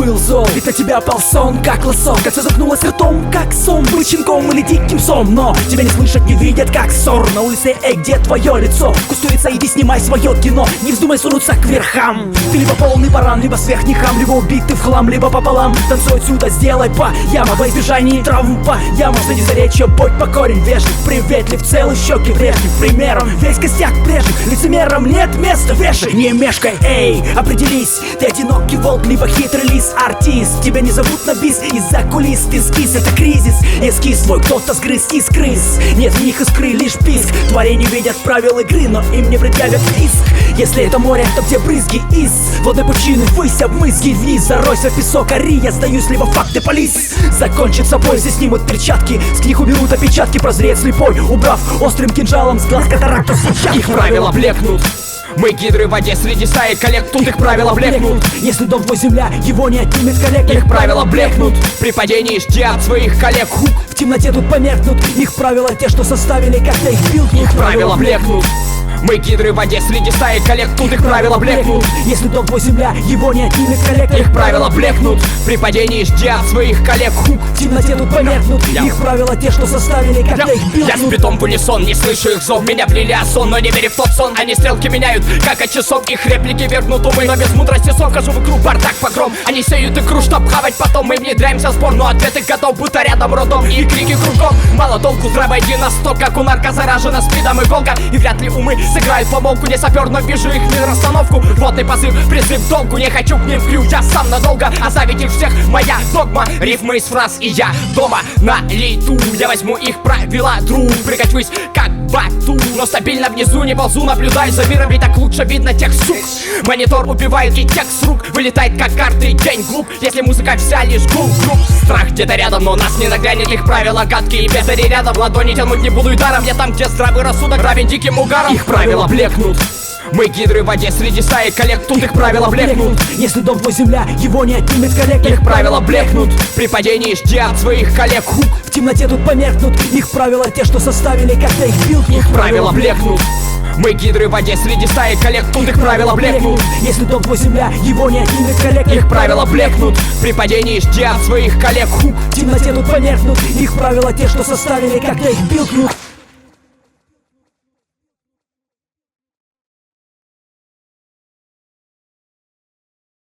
был зол, ведь на тебя пал сон, как лосо. Кольцо заткнулось ртом, как сон, быть щенком или диким сом. Но тебя не слышат, не видят, как ссор. На улице, где твое лицо? Кустурица, иди снимай свое кино. Не вздумай сунуться к верхам. Ты либо полный баран, либо сверхний хам, либо убитый в хлам, либо пополам. Танцуй отсюда, сделай по яма, во избежание травм по яма. Следи за речью, будь покорен, вежлив, приветлив, целый щеки прежних. Примером весь костяк прежних, лицемером нет места, вешай. Не мешкай, эй, определись, ты одинокий волк, либо хитрый лис. Артист, тебя не зовут на бис, из-за кулис ты скис, это кризис. Эскиз твой кто-то сгрыз из крыс. Нет в них искры, лишь писк. Твари не видят правил игры, но им не предъявят иск. Если это море, то где брызги из водной пучины, высь обмызги вниз. Заройся в песок, ори, я сдаюсь, либо факты полис. Закончит собой, здесь снимут перчатки, с книг уберут опечатки. Прозреет слепой, убрав острым кинжалом с глаз катаракту сетчатку. Их правила блекнут. Мы гидры в воде среди стаи коллег, тут их правила блекнут. Если дом твой земля, его не отнимет коллег. Их правила блекнут. При падении жди от своих коллег. Хук. В темноте тут померкнут. Их правила те, что составили, когда их бил. Их правила блекнут. Мы гидры в воде среди стаи коллег, тут их правила блекнут. Если дом твой земля, его не отнимет коллег. Их правила блекнут. При падении жди от своих коллег. Хук. В темноте тут померкнут. Их правила те, что составили, когда их бил. Я спитом в унисон, не слышу их зов. Меня влили осон, но не верю в тот сон. Они стрелки меняют, как от часов. Их реплики вернут умы, но без мудрости сон. Хожу вокруг, бардак, погром. Они сеют икру, чтоб хавать потом. Мы внедряемся в спор, но ответы готов. Будто рядом родом и крики кругом. Мало толку, здраво иди на стоп. Как у нарко заражена спидом и голка. И вряд ли умы сыграют помолку. Не сапер, но вижу их расстановку. Рвотный позыв, призыв в долгу. Не хочу к ним в крю, я сам надолго. Оставить их всех моя догма. Рифмы из фраз, и я дома на лету. Я возьму их правила, друг. Прикачусь как бату, но стабильно внизу не ползу. Наблюдаю за миром, ведь так лучше видно тех сук. Монитор убивает и текст с рук. Вылетает как карты, день глуп. Если музыка вся лишь гул. Страх где-то рядом, но нас не наглянет. Их правила гадкие, бездари рядом. Ладони тянуть не буду и даром. Я там, где здравый рассудок равен диким угаром. Их правила блекнут. Мы гидры в воде среди стаи коллег, тут их правила блекнут. Если дом твой земля, его не отнимет коллег. Их правила блекнут. При падении жди от своих коллег. Хук. В темноте тут померкнут. Их правила те, что составили, когда их бил. Их правила блекнут. Мы гидры в воде среди стаи коллег, тут их правила блекнут. Если дом твой земля, его не отнимет коллег. Их правила блекнут. При падении жди от своих коллег. Хук. В темноте тут померкнут. Их правила те, что составили, когда их бил.